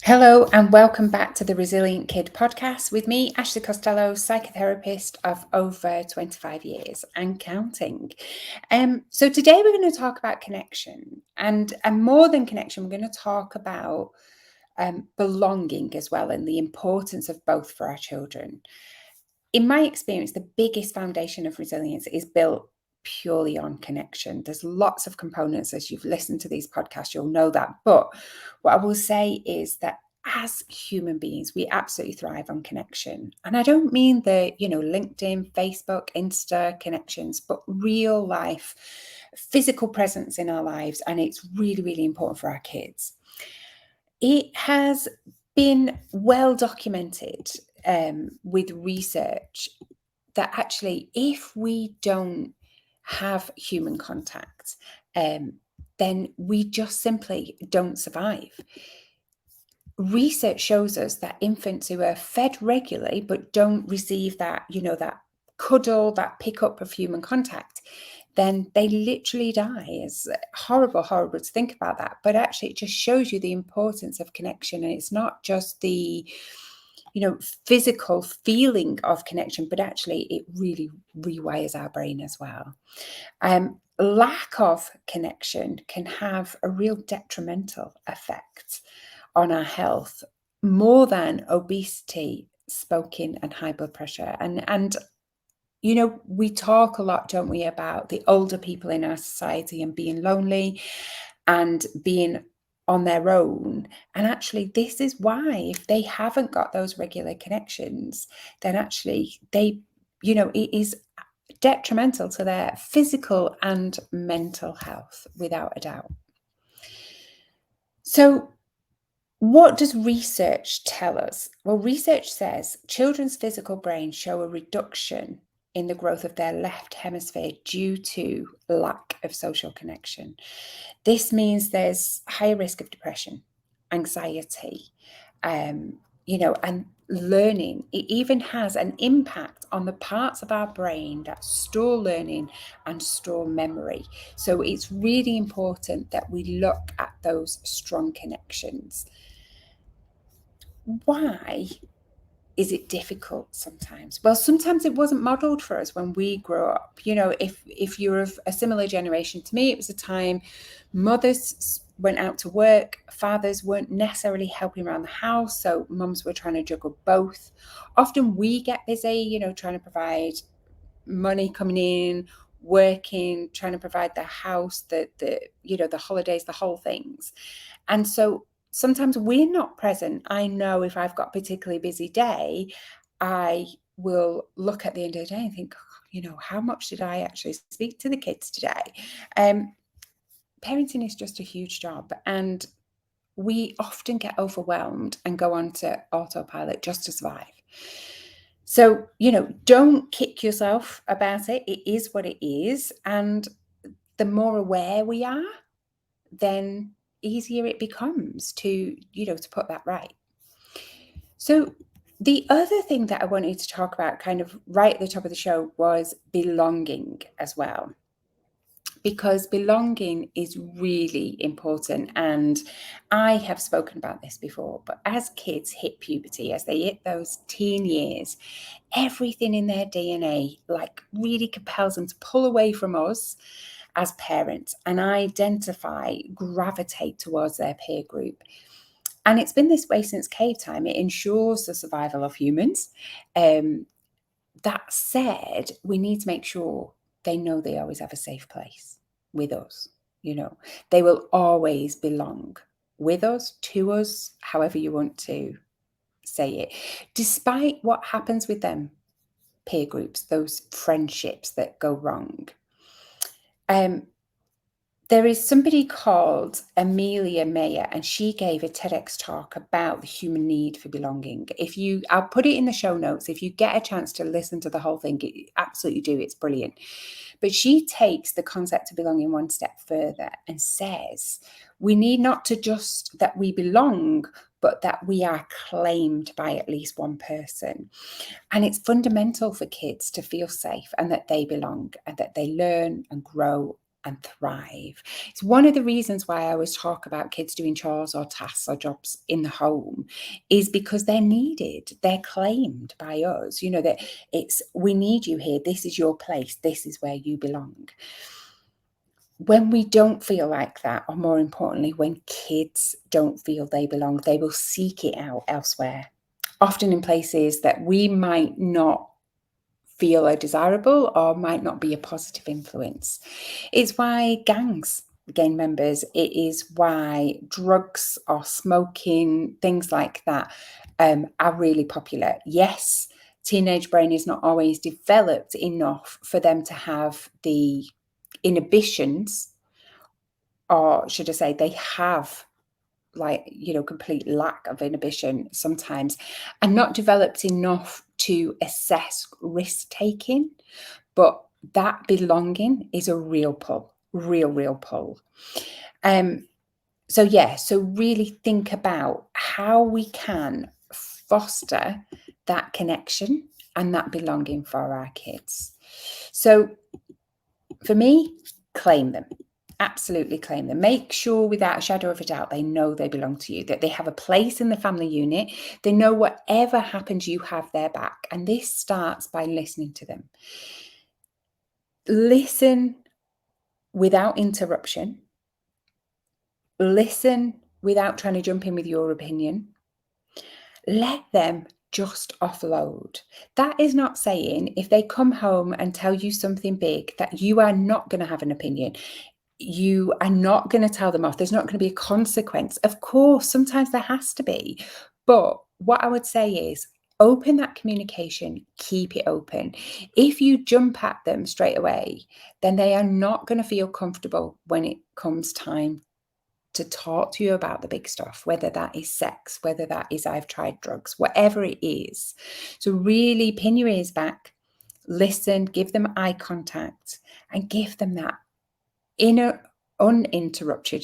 Hello and welcome back to the Resilient Kid podcast with me, Ashley Costello, psychotherapist of over 25 years and counting. So today we're going to talk about connection and more than connection, we're going to talk about belonging as well and the importance of both for our children. In my experience, the biggest foundation of resilience is built purely on connection. There's lots of components. As you've listened to these podcasts, you'll know that. But what I will say is that as human beings, we absolutely thrive on connection. And I don't mean the, LinkedIn, Facebook, Insta connections, but real life, physical presence in our lives. And it's really, really important for our kids. It has been well documented with research that actually, if we don't have human contact, then we just simply don't survive. Research shows us that infants who are fed regularly but don't receive that, that cuddle, that pickup of human contact, then they literally die. It's horrible to think about that. But actually, it just shows you the importance of connection. And it's not just the, physical feeling of connection, but actually it really rewires our brain as well. Lack of connection can have a real detrimental effect on our health, more than obesity, smoking, and high blood pressure. And we talk a lot, don't we, about the older people in our society and being lonely and being on their own. And actually, this is why, if they haven't got those regular connections, then actually it is detrimental to their physical and mental health, without a doubt. So, what does research tell us? Well, research says children's physical brains show a reduction in the growth of their left hemisphere due to lack of social connection. This means there's higher risk of depression, anxiety, and learning. It even has an impact on the parts of our brain that store learning and store memory. So it's really important that we look at those strong connections. Why is it difficult sometimes? Well, sometimes it wasn't modeled for us when we grew up. If you're of a similar generation to me, it was a time mothers went out to work, fathers weren't necessarily helping around the house, so mums were trying to juggle both. Often we get busy, trying to provide money coming in, working, trying to provide the house, the holidays, the whole things. And so sometimes we're not present. I know if I've got a particularly busy day, I will look at the end of the day and think, how much did I actually speak to the kids today? Parenting is just a huge job, and we often get overwhelmed and go on to autopilot just to survive. So, don't kick yourself about it. It is what it is. And the more aware we are, then easier it becomes to put that right. So the other thing that I wanted to talk about kind of right at the top of the show was belonging as well, because belonging is really important. And I have spoken about this before, but as kids hit puberty, as they hit those teen years, everything in their DNA really compels them to pull away from us as parents and gravitate towards their peer group. And it's been this way since cave time. It ensures the survival of humans. That said, we need to make sure they know they always have a safe place with us. They will always belong with us, to us, however you want to say it, despite what happens with them peer groups, those friendships that go wrong. There is somebody called Amelia Mayer, and she gave a TEDx talk about the human need for belonging. I'll put it in the show notes. If you get a chance to listen to the whole thing, absolutely do. It's brilliant. But she takes the concept of belonging one step further and says we need not to just that we belong, but that we are claimed by at least one person. And it's fundamental for kids to feel safe and that they belong and that they learn and grow and thrive. It's one of the reasons why I always talk about kids doing chores or tasks or jobs in the home, is because they're needed, they're claimed by us, that it's, we need you here, this is your place, this is where you belong. When we don't feel like that, or more importantly, when kids don't feel they belong, they will seek it out elsewhere, often in places that we might not feel are desirable or might not be a positive influence. It's why gangs gain members. It is why drugs or smoking, things like that, are really popular. Yes, teenage brain is not always developed enough for them to have the inhibitions, or should I say, they have complete lack of inhibition sometimes, and not developed enough to assess risk taking. But that belonging is a real pull, real pull. So really think about how we can foster that connection and that belonging for our kids. So for me, claim them. Absolutely claim them. Make sure without a shadow of a doubt they know they belong to you, that they have a place in the family unit. They know whatever happens, you have their back. And this starts by listening to them. Listen without interruption. Listen without trying to jump in with your opinion. Let them just offload. That is not saying if they come home and tell you something big that you are not going to have an opinion. You are not going to tell them off. There's not going to be a consequence. Of course, sometimes there has to be. But what I would say is open that communication, keep it open. If you jump at them straight away, then they are not going to feel comfortable when it comes time to talk to you about the big stuff, whether that is sex, whether that is I've tried drugs, whatever it is. So really pin your ears back, listen, give them eye contact, and give them that uninterrupted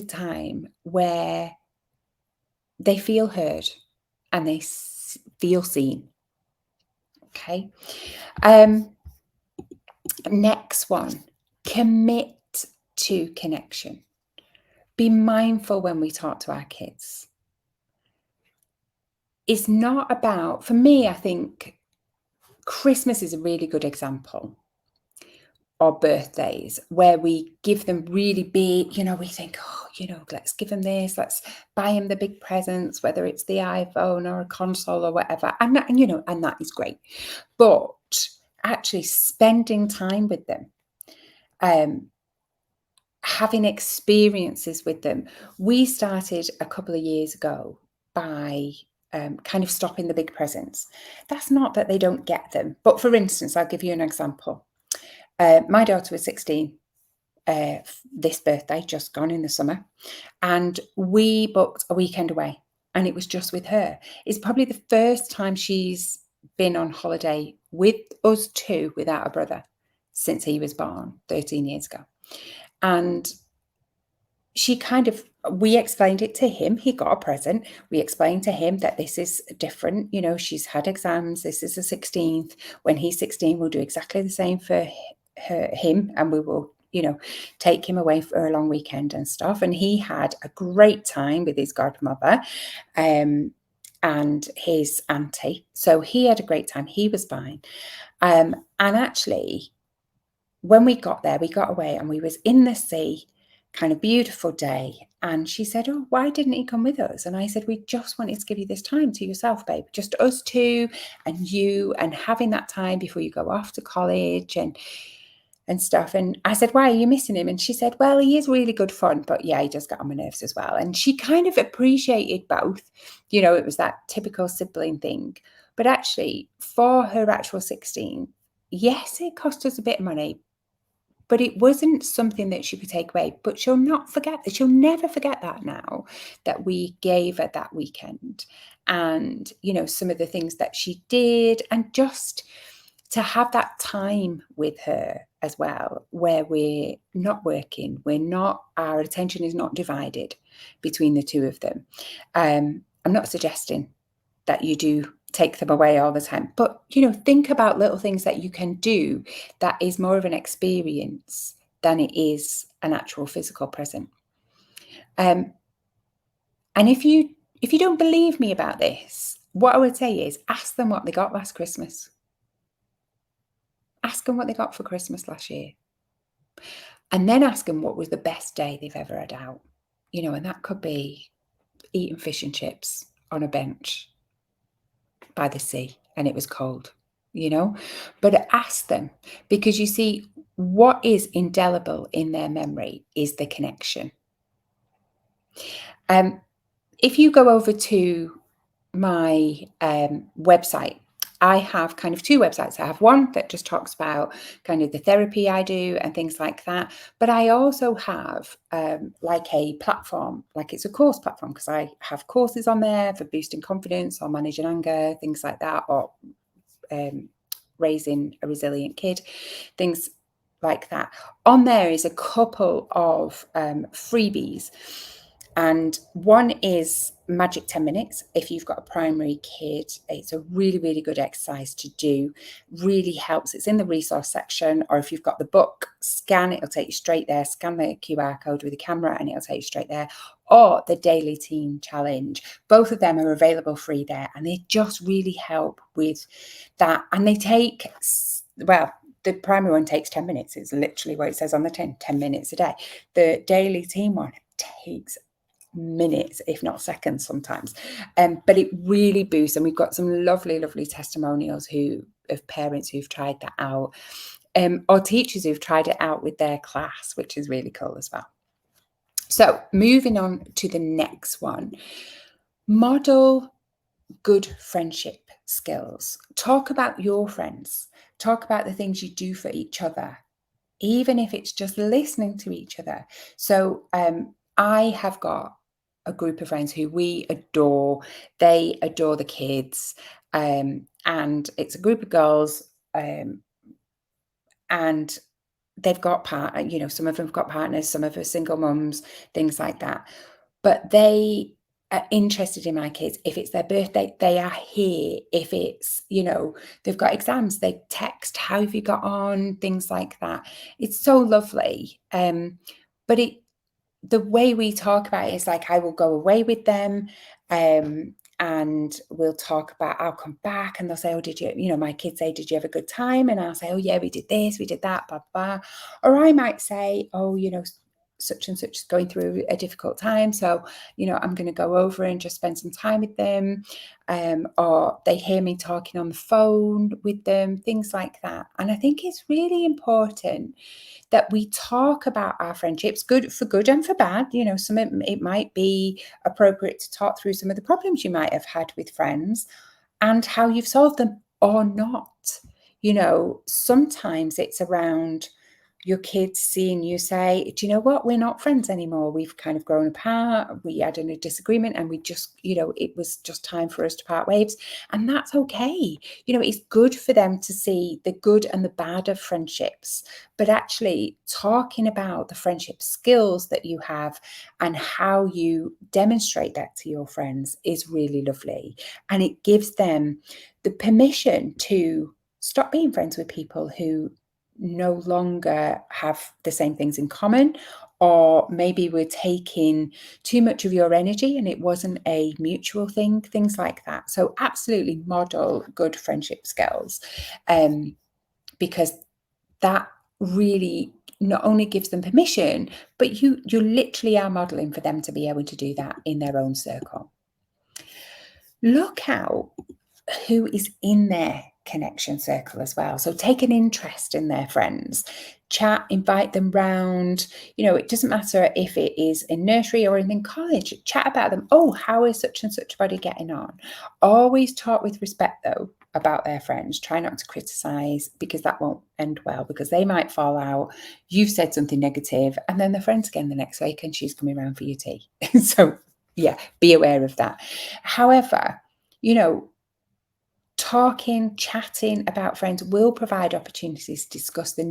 time where they feel heard and they feel seen. Okay. Next one, commit to connection. Be mindful when we talk to our kids. It's not about, for me, I think Christmas is a really good example, or birthdays, where we give them really big, we think, let's give them this, let's buy them the big presents, whether it's the iPhone or a console or whatever. And that is great. But actually spending time with them, having experiences with them. We started a couple of years ago by kind of stopping the big presents. That's not that they don't get them. But for instance, I'll give you an example. My daughter was 16 this birthday, just gone in the summer, and we booked a weekend away, and it was just with her. It's probably the first time she's been on holiday with us two without a brother since he was born 13 years ago. And we explained it to him. He got a present. We explained to him that this is different. She's had exams. This is the 16th. When he's 16, we'll do exactly the same for him, and we will take him away for a long weekend and stuff. And he had a great time with his godmother and his auntie. So he had a great time. He was fine. And actually, when we got there, we got away and we was in the sea, kind of beautiful day. And she said, "Oh, why didn't he come with us?" And I said, "We just wanted to give you this time to yourself, babe, just us two and you, and having that time before you go off to college and stuff." And I said, "Why are you missing him?" And she said, "Well, he is really good fun, but yeah, he does get on my nerves as well." And she kind of appreciated both. It was that typical sibling thing. But actually, for her actual 16, yes, it cost us a bit of money, but it wasn't something that she could take away. But she'll never forget that now, that we gave her that weekend. And, some of the things that she did, and just to have that time with her as well, where we're not working, our attention is not divided between the two of them. I'm not suggesting that you do take them away all the time. But, think about little things that you can do that is more of an experience than it is an actual physical present. And if you don't believe me about this, what I would say is ask them what they got last Christmas. Ask them what they got for Christmas last year. And then ask them what was the best day they've ever had out. And that could be eating fish and chips on a bench by the sea and it was cold, But ask them, because you see, what is indelible in their memory is the connection. If you go over to my website, I have kind of two websites. I have one that just talks about kind of the therapy I do and things like that. But I also have like a platform, like it's a course platform, because I have courses on there for boosting confidence or managing anger, things like that, or raising a resilient kid, things like that. On there is a couple of freebies. And one is Magic 10 Minutes. If you've got a primary kid, it's a really, really good exercise to do. Really helps. It's in the resource section, or if you've got the book, scan it, it'll take you straight there. Scan the QR code with the camera and it'll take you straight there. Or the Daily Teen Challenge. Both of them are available free there, and they just really help with that. And they take, well, the primary one takes 10 minutes. It's literally what it says on the tin, 10 minutes a day. The Daily Teen one takes minutes, if not seconds sometimes, but it really boosts. And we've got some lovely testimonials of parents who've tried that out, or teachers who've tried it out with their class, which is really cool as well. So moving on to the next one, model good friendship skills. Talk about your friends, talk about the things you do for each other, even if it's just listening to each other. So I have got a group of friends who we adore. They adore the kids, and it's a group of girls, and they've got some of them have got partners, some of them are single mums, things like that. But they are interested in my kids. If it's their birthday, they are here. If it's, they've got exams, they text, how have you got on? Things like that. It's so lovely. But the way we talk about it is like, I will go away with them, and we'll talk about, I'll come back and they'll say, oh, did you, my kids say, did you have a good time? And I'll say, oh yeah, we did this, we did that, blah, blah. Or I might say, oh, such and such is going through a difficult time. So, I'm going to go over and just spend some time with them. Or they hear me talking on the phone with them, things like that. And I think it's really important that we talk about our friendships, good for good and for bad. It might be appropriate to talk through some of the problems you might have had with friends and how you've solved them or not. Sometimes it's around your kids seeing you say, do you know what? We're not friends anymore. We've kind of grown apart. We had a disagreement and we just, it was just time for us to part ways. And that's okay. It's good for them to see the good and the bad of friendships, but actually talking about the friendship skills that you have and how you demonstrate that to your friends is really lovely. And it gives them the permission to stop being friends with people who no longer have the same things in common, or maybe we're taking too much of your energy and it wasn't a mutual thing, things like that. So absolutely model good friendship skills, because that really not only gives them permission, but you literally are modeling for them to be able to do that in their own circle. Look out who is in their connection circle as well. So take an interest in their friends, chat, invite them round. It doesn't matter if it is in nursery or in college, chat about them. Oh, how is such and such body getting on? Always talk with respect though about their friends. Try not to criticize, because that won't end well, because they might fall out. You've said something negative and then they're friends again the next week and she's coming around for your tea. So yeah, be aware of that. However, Talking, chatting about friends will provide opportunities to discuss the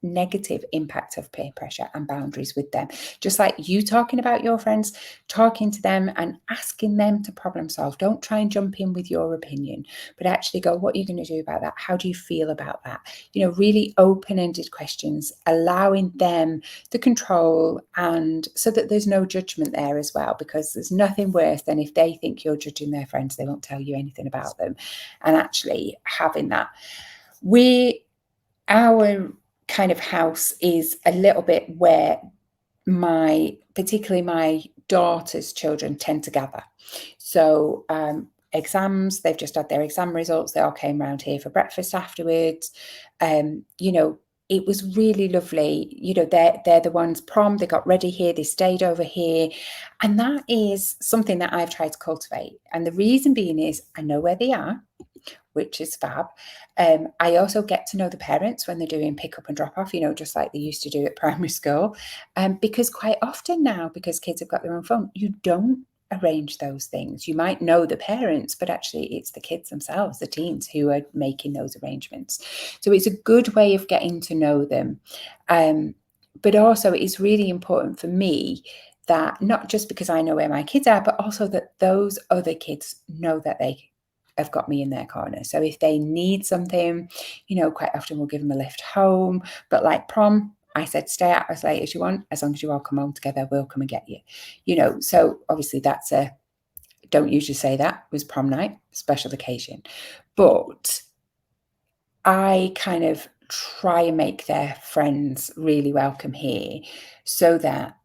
negative impact of peer pressure and boundaries with them. Just like you talking about your friends, talking to them and asking them to problem solve. Don't try and jump in with your opinion, but actually go, what are you going to do about that? How do you feel about that? Really open-ended questions, allowing them the control, and so that there's no judgment there as well, because there's nothing worse than if they think you're judging their friends, they won't tell you anything about them. And actually having that, our kind of house is a little bit where particularly my daughter's children tend to gather. So exams, they've just had their exam results, they all came round here for breakfast afterwards. It was really lovely. They're the ones, prom, they got ready here, they stayed over here. And that is something that I've tried to cultivate. And the reason being is I know where they are, which is fab. I also get to know the parents when they're doing pick up and drop off, just like they used to do at primary school. Because quite often now, because kids have got their own phone, you don't arrange those things. You might know the parents, but actually it's the kids themselves, the teens, who are making those arrangements. So it's a good way of getting to know them. But also it's really important for me that not just because I know where my kids are, but also that those other kids know that they have got me in their corner. So if they need something, quite often we'll give them a lift home. But like prom, I said, stay out as late as you want. As long as you all come home together, we'll come and get you. So obviously don't usually say that, was prom night, special occasion. But I kind of try and make their friends really welcome here so that,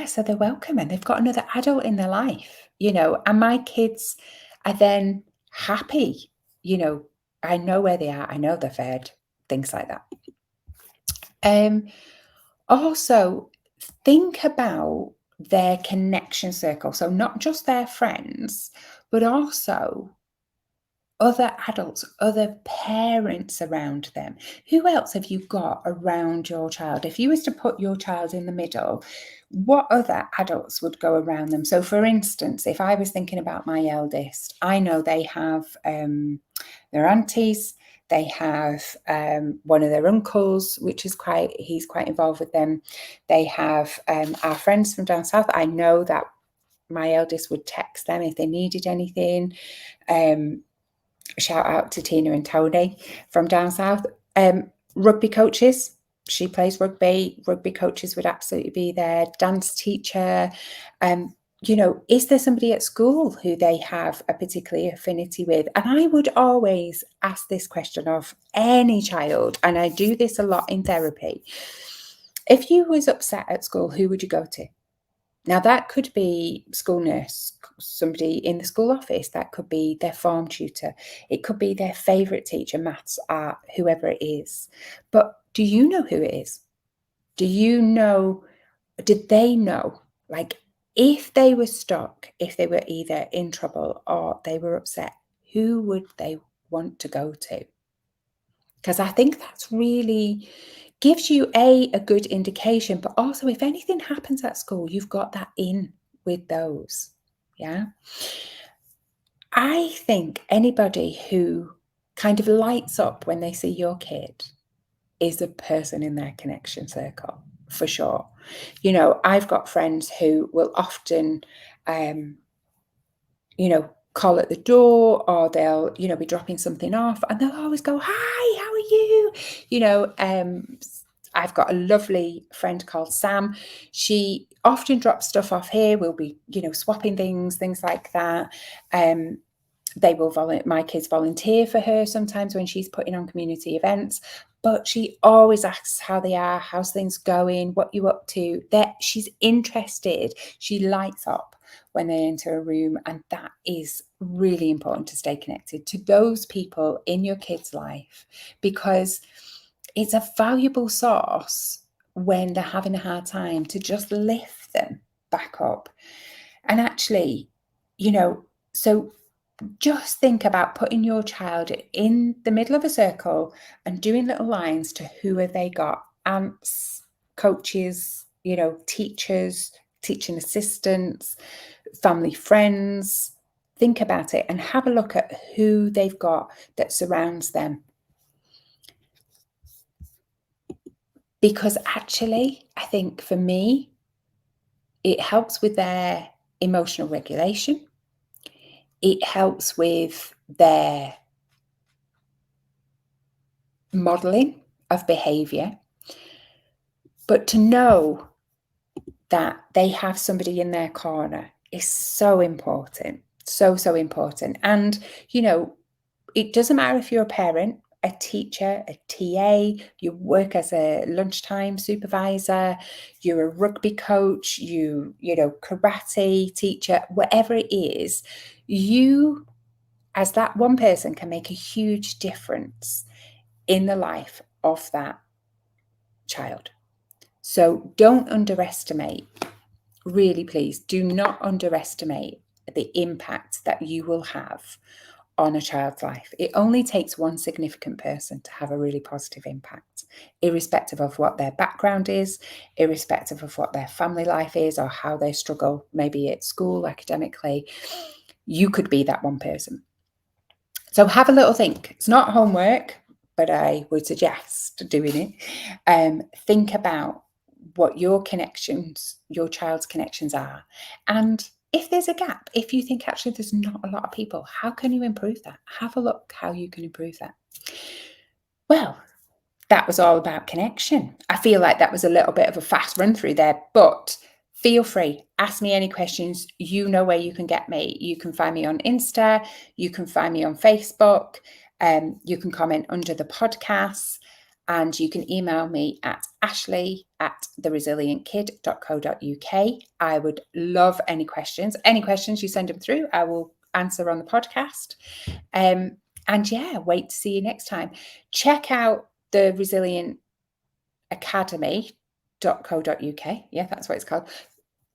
so they're welcome and they've got another adult in their life, and my kids are then happy, I know where they are, I know they're fed, things like that. Also, think about their connection circle. So not just their friends, but also other adults, other parents around them. Who else have you got around your child? If you was to put your child in the middle, what other adults would go around them? So for instance, if I was thinking about my eldest, I know they have their aunties, they have one of their uncles, which is he's quite involved with them. They have our friends from down south. I know that my eldest would text them if they needed anything. Shout out to Tina and Tony from down south. Rugby coaches, she plays rugby. Rugby coaches would absolutely be there. Dance teacher. Is there somebody at school who they have a particular affinity with? And I would always ask this question of any child, and I do this a lot in therapy. If you was upset at school, who would you go to? Now, that could be school nurse, somebody in the school office. That could be their form tutor. It could be their favourite teacher, maths, art, whoever it is. But do you know who it is? Did they know? Like, if they were stuck, if they were either in trouble or they were upset, who would they want to go to? Because I think that's really gives you a good indication, but also if anything happens at school, you've got that in with those. Yeah. I think anybody who kind of lights up when they see your kid is a person in their connection circle, for sure. I've got friends who will often, call at the door, or they'll, be dropping something off and they'll always go, "Hi, how are you?" I've got a lovely friend called Sam. She often drops stuff off here. We'll be, swapping things like that. My kids volunteer for her sometimes when she's putting on community events, but she always asks how they are, how's things going, what you up to. That she's interested. She lights up when they enter a room, and that is really important to stay connected to those people in your kid's life, because it's a valuable source when they're having a hard time to just lift them back up. And actually, so just think about putting your child in the middle of a circle and doing little lines to who have they got: aunts, coaches, teachers, teaching assistants, family friends, think about it and have a look at who they've got that surrounds them. Because actually, I think for me, it helps with their emotional regulation. It helps with their modeling of behavior. But to know that they have somebody in their corner is so important. So, so important. And, it doesn't matter if you're a parent, a teacher, a TA, you work as a lunchtime supervisor, you're a rugby coach, karate teacher, whatever it is, you as that one person can make a huge difference in the life of that child. So don't underestimate, really please, do not underestimate the impact that you will have on a child's life. It only takes one significant person to have a really positive impact, irrespective of what their background is, irrespective of what their family life is, or how they struggle, maybe at school, academically. You could be that one person. So have a little think. It's not homework, but I would suggest doing it. Think about what your connections, your child's connections are. And if there's a gap, if you think actually there's not a lot of people, how can you improve that? Have a look how you can improve that. Well, that was all about connection. I feel like that was a little bit of a fast run through there, but feel free, ask me any questions. You know where you can get me. You can find me on Insta, you can find me on Facebook, you can comment under the podcast, and you can email me at ashley@theresilientkid.co.uk. I would love any questions. Any questions, you send them through, I will answer on the podcast. And yeah, wait to see you next time. Check out the Resilient Academy.co.uk. Yeah, that's what it's called.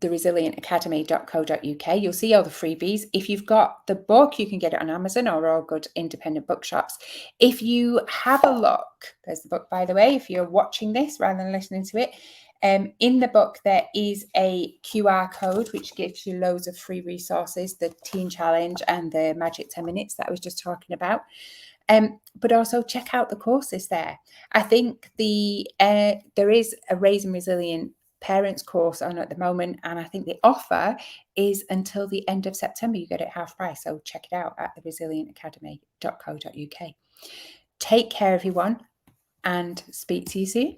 The resilientacademy.co.uk. You'll see all the freebies. If you've got the book, you can get it on Amazon or all good independent bookshops. If you have a look, there's the book, by the way, if you're watching this rather than listening to it. In the book, there is a QR code which gives you loads of free resources, the Teen Challenge and the Magic 10 Minutes that I was just talking about. But also check out the courses there. I think there is a Raising Resilient Parents course on at the moment, and I think the offer is until the end of September. You get it half price, so check it out at theresilientacademy.co.uk. Take care, everyone, and speak to you soon.